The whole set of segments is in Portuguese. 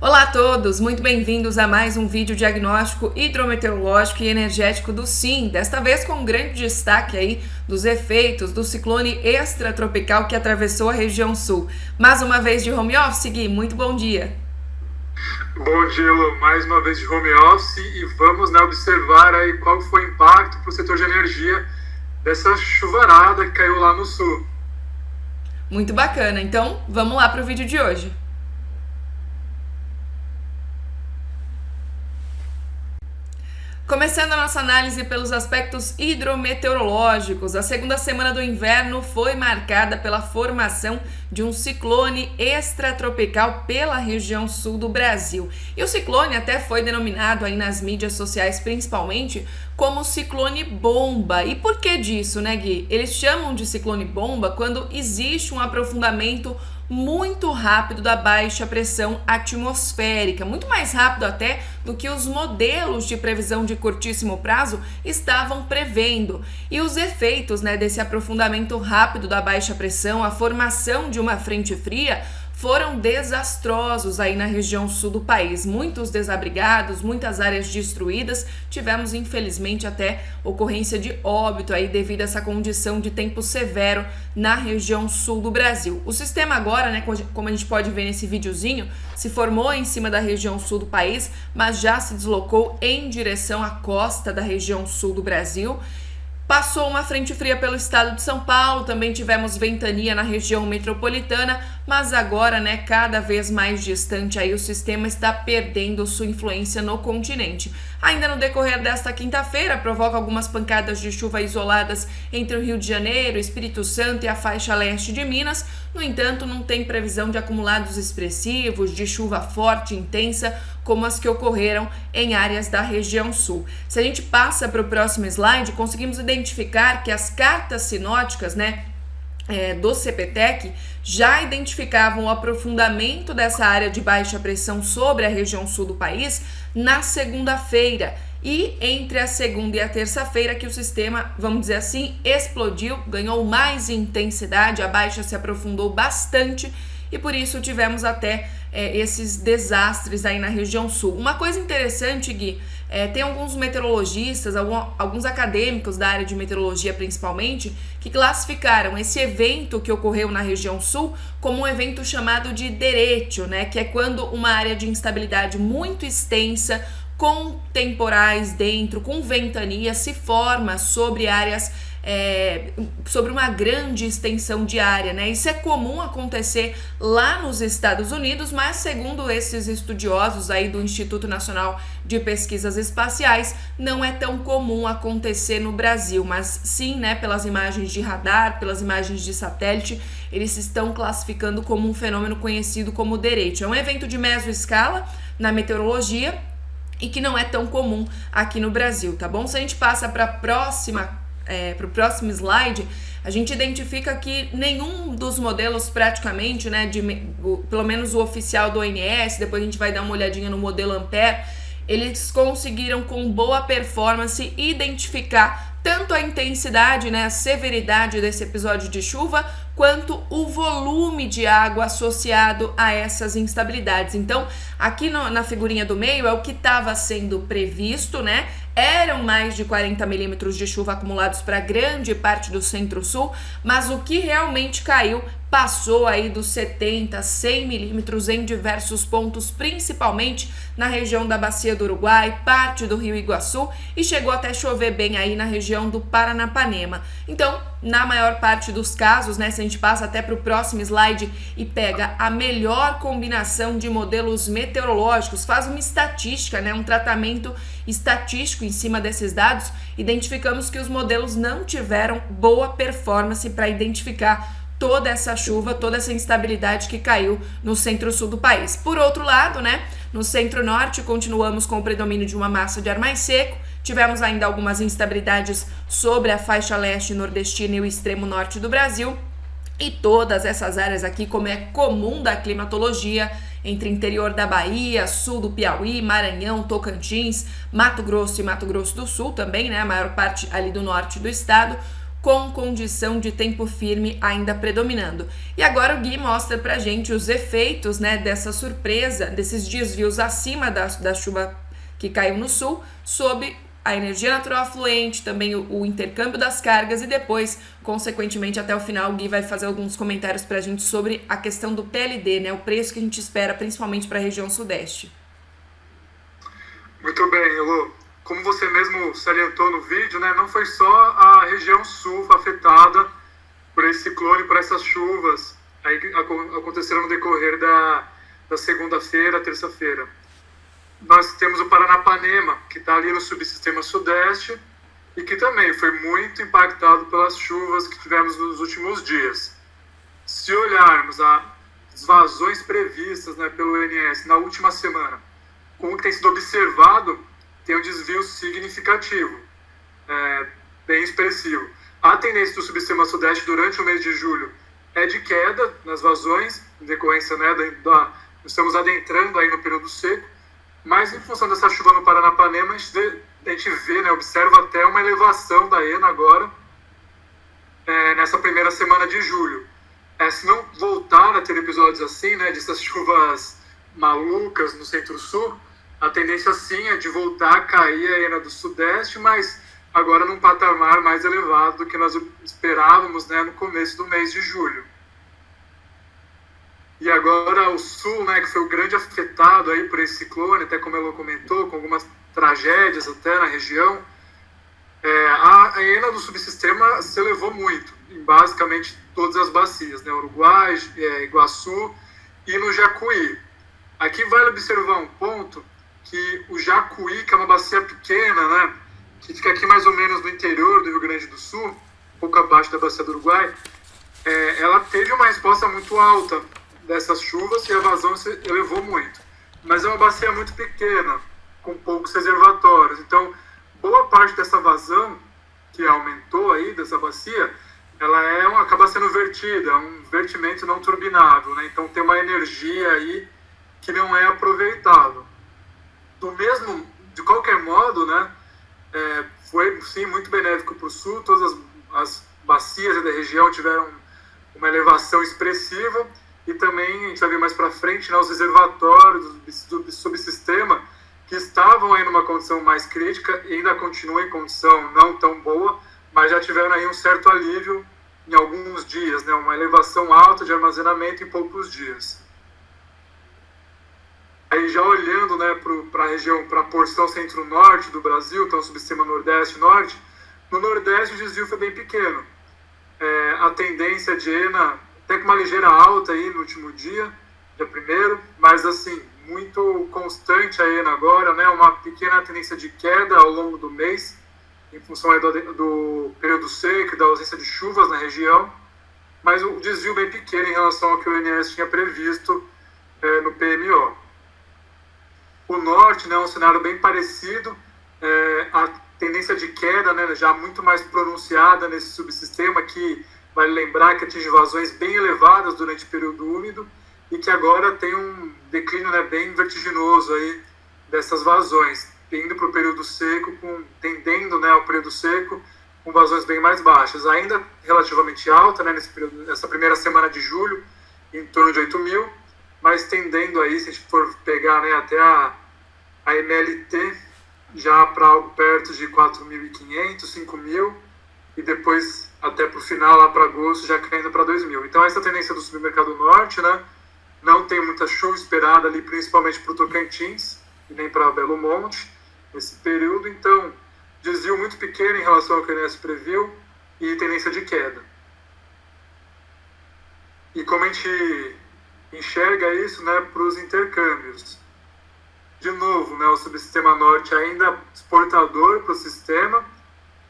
Olá a todos, muito bem-vindos a mais um vídeo diagnóstico hidrometeorológico e energético do SIM, desta vez com um grande destaque aí dos efeitos do ciclone extratropical que atravessou a região sul. Mais uma vez de home office, Gui, muito bom dia. Bom dia, Lu. Mais uma vez de home office e vamos observar aí qual foi o impacto para o setor de energia dessa chuvarada que caiu lá no sul. Muito bacana, então vamos lá para o vídeo de hoje. Começando a nossa análise pelos aspectos hidrometeorológicos, a segunda semana do inverno foi marcada pela formação de um ciclone extratropical pela região sul do Brasil. E o ciclone até foi denominado aí nas mídias sociais principalmente como ciclone bomba. E por que disso, né, Gui? Eles chamam de ciclone bomba quando existe um aprofundamento muito rápido da baixa pressão atmosférica, muito mais rápido até do que os modelos de previsão de curtíssimo prazo estavam prevendo. E os efeitos, desse aprofundamento rápido da baixa pressão, a formação de uma frente fria, foram desastrosos aí na região sul do país. Muitos desabrigados, muitas áreas destruídas. Tivemos, infelizmente, até ocorrência de óbito aí devido a essa condição de tempo severo na região sul do Brasil. O sistema agora, como a gente pode ver nesse videozinho, se formou em cima da região sul do país, mas já se deslocou em direção à costa da região sul do Brasil. Passou uma frente fria pelo estado de São Paulo, também tivemos ventania na região metropolitana, mas agora, cada vez mais distante, aí o sistema está perdendo sua influência no continente. Ainda no decorrer desta quinta-feira, provoca algumas pancadas de chuva isoladas entre o Rio de Janeiro, Espírito Santo e a faixa leste de Minas. No entanto, não tem previsão de acumulados expressivos, de chuva forte e intensa, como as que ocorreram em áreas da região sul. Se a gente passa para o próximo slide, conseguimos identificar que as cartas sinóticas, do CPTEC já identificavam o aprofundamento dessa área de baixa pressão sobre a região sul do país na segunda-feira. E entre a segunda e a terça-feira que o sistema, vamos dizer assim, explodiu, ganhou mais intensidade, a baixa se aprofundou bastante e por isso tivemos até esses desastres aí na região sul. Uma coisa interessante, Gui, tem alguns meteorologistas, alguns acadêmicos da área de meteorologia principalmente, que classificaram esse evento que ocorreu na região sul como um evento chamado de derecho, que é quando uma área de instabilidade muito extensa, com temporais dentro, com ventania, se forma sobre áreas, sobre uma grande extensão de área, Isso é comum acontecer lá nos Estados Unidos, mas segundo esses estudiosos aí do Instituto Nacional de Pesquisas Espaciais, não é tão comum acontecer no Brasil, mas sim, pelas imagens de radar, pelas imagens de satélite, eles estão classificando como um fenômeno conhecido como derecho. É um evento de mesoescala na meteorologia e que não é tão comum aqui no Brasil, tá bom? Se a gente passa para o próximo slide, a gente identifica que nenhum dos modelos praticamente, pelo menos o oficial do ONS, depois a gente vai dar uma olhadinha no modelo Ampere, eles conseguiram com boa performance identificar tanto a intensidade, a severidade desse episódio de chuva, quanto o volume de água associado a essas instabilidades. Então, aqui na figurinha do meio é o que estava sendo previsto, Eram mais de 40 milímetros de chuva acumulados para grande parte do centro-sul, mas o que realmente caiu passou aí dos 70, 100 milímetros em diversos pontos, principalmente na região da Bacia do Uruguai, parte do Rio Iguaçu e chegou até chover bem aí na região do Paranapanema. Então, na maior parte dos casos, se a gente passa até para o próximo slide e pega a melhor combinação de modelos meteorológicos, faz uma estatística, um tratamento estatístico em cima desses dados, identificamos que os modelos não tiveram boa performance para identificar toda essa chuva, toda essa instabilidade que caiu no centro-sul do país. Por outro lado, no centro-norte, continuamos com o predomínio de uma massa de ar mais seco, tivemos ainda algumas instabilidades sobre a faixa leste nordestina e o extremo norte do Brasil, e todas essas áreas aqui, como é comum da climatologia, entre interior da Bahia, sul do Piauí, Maranhão, Tocantins, Mato Grosso e Mato Grosso do Sul também, a maior parte ali do norte do estado, com condição de tempo firme ainda predominando. E agora o Gui mostra pra gente os efeitos, né, dessa surpresa, desses desvios acima da chuva que caiu no sul, sobre a energia natural afluente, também o intercâmbio das cargas e depois, consequentemente, até o final, o Gui vai fazer alguns comentários pra gente sobre a questão do PLD, né, o preço que a gente espera, principalmente para a região sudeste. Muito bem, Elô. Como você mesmo salientou no vídeo, né, não foi só a região sul afetada por esse ciclone, por essas chuvas aí que aconteceram no decorrer da segunda-feira, terça-feira. Nós temos o Paranapanema, que está ali no subsistema sudeste e que também foi muito impactado pelas chuvas que tivemos nos últimos dias. Se olharmos as vazões previstas, né, pelo ONS na última semana, com o que tem sido observado, tem um desvio significativo, bem expressivo. A tendência do subsistema sudeste durante o mês de julho é de queda nas vazões, em decorrência, né, estamos adentrando aí no período seco, mas em função dessa chuva no Paranapanema, a gente vê, né, observa até uma elevação da ENA agora, nessa primeira semana de julho. Se não voltar a ter episódios assim, né, dessas chuvas malucas no centro-sul, a tendência sim é de voltar a cair a ENA do sudeste, mas agora num patamar mais elevado do que nós esperávamos, né, no começo do mês de julho. E agora o sul, né, que foi o grande afetado aí por esse ciclone, até como ela comentou, com algumas tragédias até na região, a ENA do subsistema se elevou muito, em basicamente todas as bacias, né, Uruguai, Iguaçu e no Jacuí. Aqui vale observar um ponto, que o Jacuí, que é uma bacia pequena, né, que fica aqui mais ou menos no interior do Rio Grande do Sul, um pouco abaixo da bacia do Uruguai, ela teve uma resposta muito alta dessas chuvas e a vazão se elevou muito. Mas é uma bacia muito pequena, com poucos reservatórios. Então, boa parte dessa vazão que aumentou aí, dessa bacia, ela acaba sendo vertida, um vertimento não turbinado, né? Então tem uma energia aí que não é aproveitável. De qualquer modo, né, foi sim muito benéfico para o sul, todas as bacias da região tiveram uma elevação expressiva e também, a gente vai ver mais para frente, né, os reservatórios do subsistema que estavam aí numa condição mais crítica e ainda continuam em condição não tão boa, mas já tiveram aí um certo alívio em alguns dias, né, uma elevação alta de armazenamento em poucos dias. Aí já olhando, né, para a região, para a porção centro-norte do Brasil, então o subsistema nordeste-norte, no nordeste o desvio foi bem pequeno. A tendência de ENA, até com uma ligeira alta aí no último dia 1º, mas assim, muito constante a ENA agora, né, uma pequena tendência de queda ao longo do mês, em função aí do período seco e da ausência de chuvas na região, mas o desvio bem pequeno em relação ao que o ONS tinha previsto no PMO. O norte, né, é um cenário bem parecido, a tendência de queda, né, já muito mais pronunciada nesse subsistema, que vale lembrar que atinge vazões bem elevadas durante o período úmido e que agora tem um declínio, né, bem vertiginoso aí dessas vazões, indo para o período seco, tendendo, né, ao período seco com vazões bem mais baixas, ainda relativamente alta, né, nessa primeira semana de julho, em torno de 8.000, mas tendendo aí, se a gente for pegar, né, até a MLT, já para algo perto de 4.500, 5.000, e depois até para o final, lá para agosto, já caindo para 2.000. Então essa tendência do submercado norte, né, não tem muita chuva esperada ali, principalmente para o Tocantins, e nem para Belo Monte, nesse período, então desvio muito pequeno em relação ao que o ONS previu, e tendência de queda. E como a gente enxerga isso, né, para os intercâmbios. De novo, né, o subsistema norte ainda exportador para o sistema,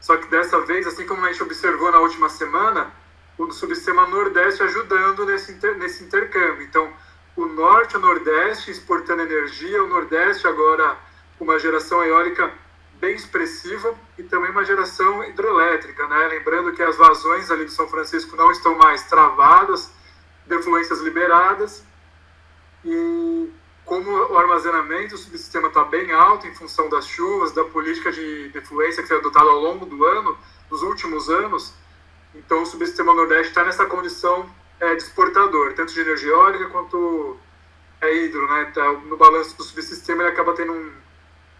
só que dessa vez, assim como a gente observou na última semana, o subsistema nordeste ajudando nesse intercâmbio. Então, o norte e o nordeste exportando energia, o nordeste agora com uma geração eólica bem expressiva e também uma geração hidrelétrica, né? Lembrando que as vazões ali de São Francisco não estão mais travadas, defluências liberadas, e como o armazenamento, o subsistema está bem alto em função das chuvas, da política de defluência que foi adotada ao longo do ano, dos últimos anos, Então o subsistema Nordeste está nessa condição de exportador, tanto de energia eólica quanto hidro, né? Tá, no balanço do subsistema ele acaba tendo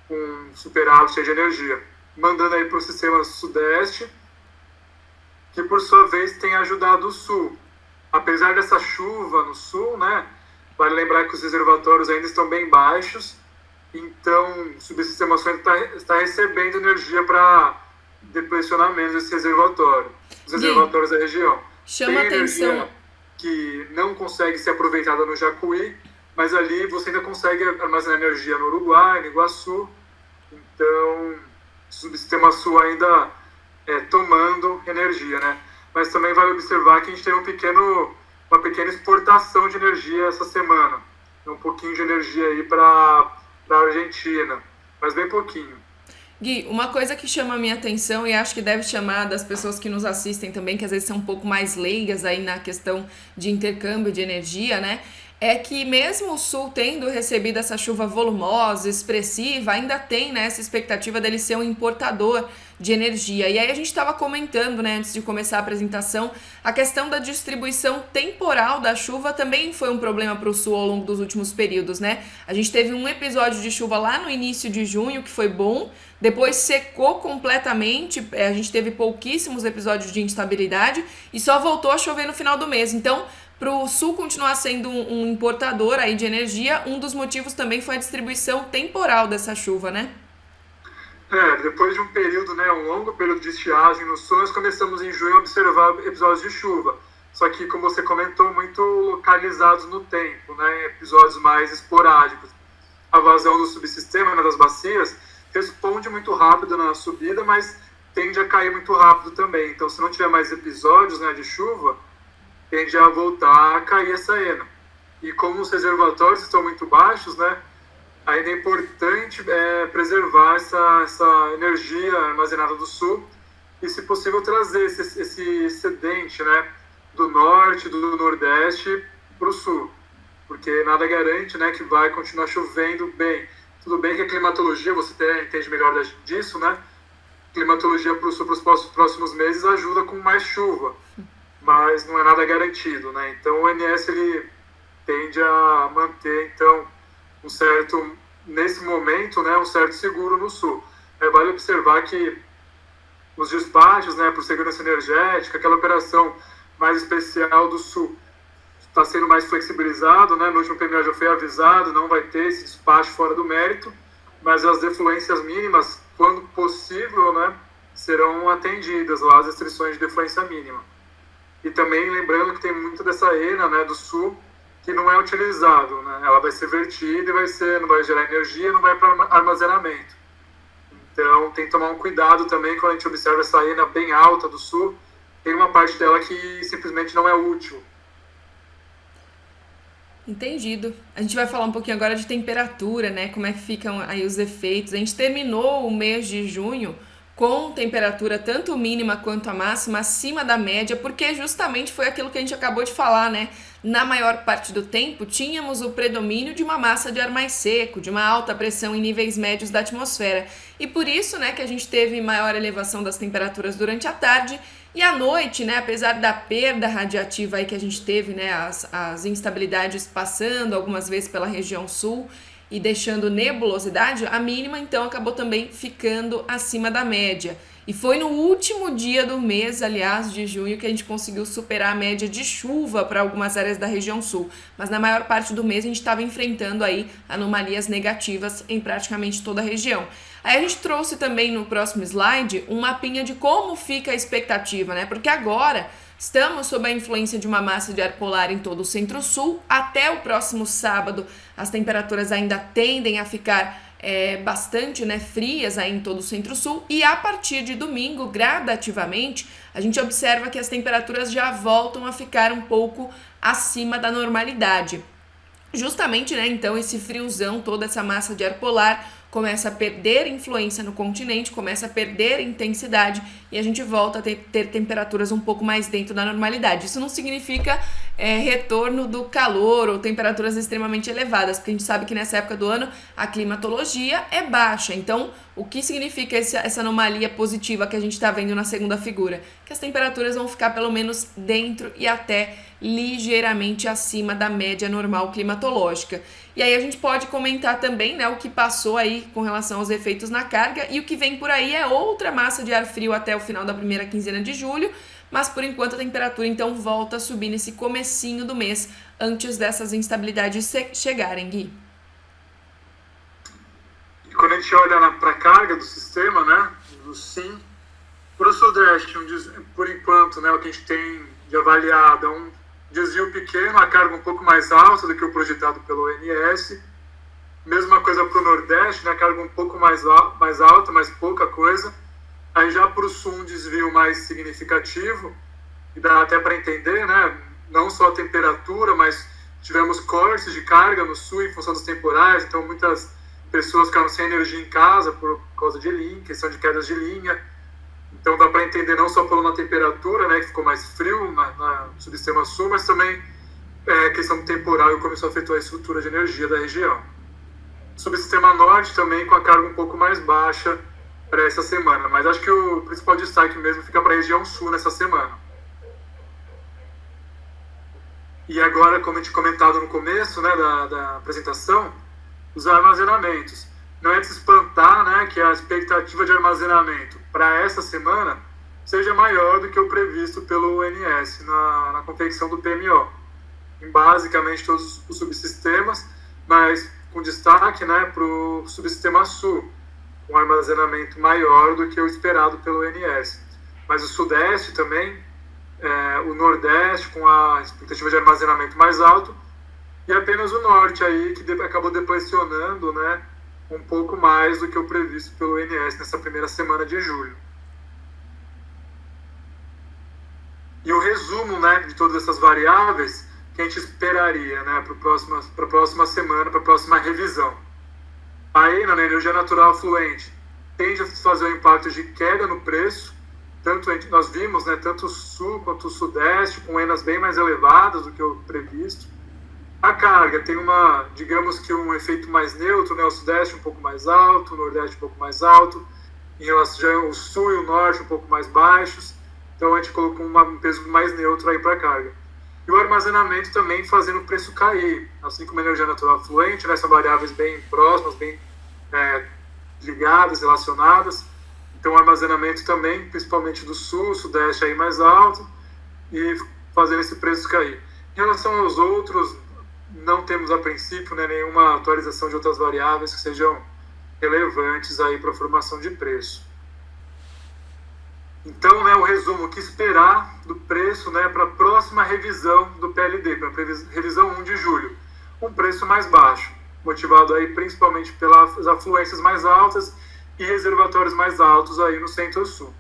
um superávit de energia, mandando aí para o sistema Sudeste, que por sua vez tem ajudado o Sul. Apesar dessa chuva no Sul, né? Vale lembrar que os reservatórios ainda estão bem baixos, então o subsistema Sul está recebendo energia para depressionar menos esse reservatório, os reservatórios da região. Chama tem atenção energia que não consegue ser aproveitada no Jacuí, mas ali você ainda consegue armazenar energia no Uruguai, no Iguaçu. Então, o subsistema Sul ainda tomando energia, né? Mas também vale observar que a gente teve uma pequena exportação de energia essa semana. Um pouquinho de energia aí para a Argentina, mas bem pouquinho. Gui, uma coisa que chama a minha atenção e acho que deve chamar das pessoas que nos assistem também, que às vezes são um pouco mais leigas aí na questão de intercâmbio de energia, né? É que mesmo o Sul tendo recebido essa chuva volumosa, expressiva, ainda tem, né, essa expectativa dele ser um importador de energia. E aí a gente estava comentando, né, antes de começar a apresentação, a questão da distribuição temporal da chuva também foi um problema para o Sul ao longo dos últimos períodos, né? A gente teve um episódio de chuva lá no início de junho, que foi bom, depois secou completamente, a gente teve pouquíssimos episódios de instabilidade e só voltou a chover no final do mês. Então, para o Sul continuar sendo um importador aí de energia, um dos motivos também foi a distribuição temporal dessa chuva, né? Depois de um período, né, um longo período de estiagem no Sul, nós começamos em junho a observar episódios de chuva. Só que, como você comentou, muito localizados no tempo, né, episódios mais esporádicos. A vazão do subsistema, né, das bacias, responde muito rápido na subida, mas tende a cair muito rápido também. Então, se não tiver mais episódios, né, de chuva, tende a voltar a cair essa ENA. E como os reservatórios estão muito baixos, né, ainda é importante preservar essa energia armazenada do Sul e, se possível, trazer esse excedente, né, do Norte, do Nordeste para o Sul, porque nada garante, né, que vai continuar chovendo bem. Tudo bem que a climatologia, você entende melhor disso, né? Climatologia para o Sul para os próximos meses ajuda com mais chuva, mas não é nada garantido, né? Então o ONS ele tende a manter, então, nesse momento, né, um certo seguro no Sul. Vale observar que os despachos, né, por segurança energética, aquela operação mais especial do Sul, está sendo mais flexibilizado, né? No último PMO já foi avisado, não vai ter esse despacho fora do mérito, mas as defluências mínimas, quando possível, né, serão atendidas lá, as restrições de defluência mínima. E também lembrando que tem muito dessa ENA, né, do Sul, que não é utilizado, né? Ela vai ser vertida e não vai gerar energia, não vai para armazenamento. Então tem que tomar um cuidado também quando a gente observa essa ENA bem alta do Sul, tem uma parte dela que simplesmente não é útil. Entendido. A gente vai falar um pouquinho agora de temperatura, né? Como é que ficam aí os efeitos. A gente terminou o mês de junho com temperatura tanto mínima quanto a máxima acima da média, porque justamente foi aquilo que a gente acabou de falar, né? Na maior parte do tempo, tínhamos o predomínio de uma massa de ar mais seco, de uma alta pressão em níveis médios da atmosfera. E por isso, né, que a gente teve maior elevação das temperaturas durante a tarde e à noite, né, apesar da perda radiativa aí que a gente teve, né, as instabilidades passando algumas vezes pela região sul e deixando nebulosidade, a mínima então acabou também ficando acima da média. E foi no último dia do mês, aliás, de junho, que a gente conseguiu superar a média de chuva para algumas áreas da região sul. Mas na maior parte do mês a gente estava enfrentando aí anomalias negativas em praticamente toda a região. Aí a gente trouxe também no próximo slide um mapinha de como fica a expectativa, né? Porque agora estamos sob a influência de uma massa de ar polar em todo o centro-sul. Até o próximo sábado as temperaturas ainda tendem a ficar bastante, né, frias aí em todo o centro-sul, e a partir de domingo, gradativamente, a gente observa que as temperaturas já voltam a ficar um pouco acima da normalidade. Justamente, né, então, esse friozão, toda essa massa de ar polar começa a perder influência no continente, começa a perder intensidade e a gente volta a ter temperaturas um pouco mais dentro da normalidade. Isso não significa retorno do calor ou temperaturas extremamente elevadas, porque a gente sabe que nessa época do ano a climatologia é baixa. Então, o que significa essa anomalia positiva que a gente está vendo na segunda figura? Que as temperaturas vão ficar pelo menos dentro e até ligeiramente acima da média normal climatológica. E aí a gente pode comentar também, né, o que passou aí com relação aos efeitos na carga, e o que vem por aí é outra massa de ar frio até o final da primeira quinzena de julho, mas por enquanto a temperatura então volta a subir nesse comecinho do mês, antes dessas instabilidades chegarem, Gui. E quando a gente olha para a carga do sistema, né, do SIM, para o Sudeste, por enquanto, né, o que a gente tem de avaliado é um desvio pequeno, a carga um pouco mais alta do que o projetado pelo ONS. Mesma coisa para o Nordeste, né, a carga um pouco mais alta, mas pouca coisa. Aí já para o Sul um desvio mais significativo, e dá até para entender, né, não só a temperatura, mas tivemos cortes de carga no Sul em função dos temporais, então muitas pessoas ficaram sem energia em casa por causa de linha, questão de quedas de linha. Então dá para entender não só pela temperatura, né, que ficou mais frio no subsistema sul, mas também questão do temporal e como isso afetou a estrutura de energia da região. Subsistema norte também com a carga um pouco mais baixa para essa semana, mas acho que o principal destaque mesmo fica para a região sul nessa semana. E agora, como a gente comentado no começo, né, da apresentação, os armazenamentos. Não é de se espantar, né, que a expectativa de armazenamento para essa semana seja maior do que o previsto pelo ONS na confecção do PMO, em basicamente todos os subsistemas, mas com destaque, né, para o subsistema sul, um armazenamento maior do que o esperado pelo ONS. Mas o Sudeste também, o Nordeste com a expectativa de armazenamento mais alto, e apenas o Norte aí que acabou depressionando, né, um pouco mais do que o previsto pelo ONS nessa primeira semana de julho. E o resumo, né, de todas essas variáveis que a gente esperaria, né, para a próxima semana, para a próxima revisão. A ENA, né, energia natural fluente, tende a fazer um impacto de queda no preço, nós vimos, né, tanto o sul quanto o sudeste com ENAs bem mais elevadas do que o previsto. A carga tem digamos que um efeito mais neutro, né, o sudeste um pouco mais alto, o nordeste um pouco mais alto, em relação ao sul e o norte um pouco mais baixos, então a gente colocou um peso mais neutro aí para a carga. E o armazenamento também fazendo o preço cair, assim como a energia natural fluente, né, são variáveis bem próximas, bem ligadas, relacionadas. Então o armazenamento também, principalmente do sul, sudeste aí mais alto, e fazendo esse preço cair. Em relação aos outros, não temos a princípio, né, nenhuma atualização de outras variáveis que sejam relevantes aí para a formação de preço. Então, né, o resumo, o que esperar do preço, né, para a próxima revisão do PLD, para a revisão 1 de julho. Um preço mais baixo, motivado aí principalmente pelas afluências mais altas e reservatórios mais altos aí no Centro-Sul.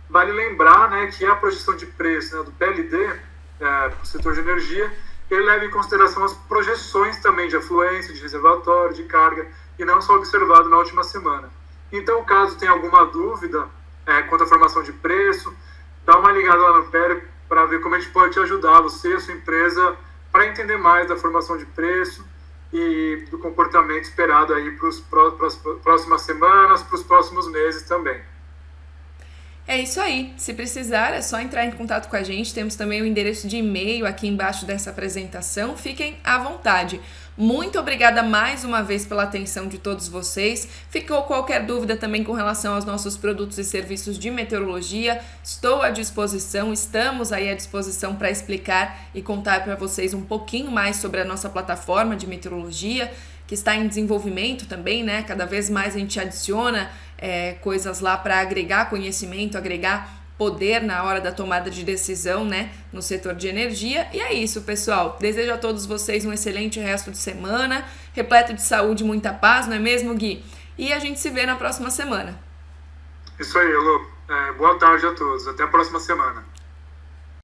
Vale lembrar, né, que a projeção de preço, né, do PLD, para o setor de energia, ele leva em consideração as projeções também de afluência, de reservatório, de carga, e não só observado na última semana. Então, caso tenha alguma dúvida quanto à formação de preço, dá uma ligada lá no PERE para ver como a gente pode te ajudar, você e a sua empresa, para entender mais da formação de preço e do comportamento esperado aí para as próximas semanas, para os próximos meses também. É isso aí, se precisar é só entrar em contato com a gente, temos também o endereço de e-mail aqui embaixo dessa apresentação, fiquem à vontade. Muito obrigada mais uma vez pela atenção de todos vocês. Ficou qualquer dúvida também com relação aos nossos produtos e serviços de meteorologia, estou à disposição, estamos aí à disposição para explicar e contar para vocês um pouquinho mais sobre a nossa plataforma de meteorologia, que está em desenvolvimento também, né? Cada vez mais a gente adiciona coisas lá para agregar conhecimento, agregar poder na hora da tomada de decisão, né, no setor de energia. E é isso, pessoal. Desejo a todos vocês um excelente resto de semana, repleto de saúde e muita paz, não é mesmo, Gui? E a gente se vê na próxima semana. Isso aí, Elô. Boa tarde a todos. Até a próxima semana.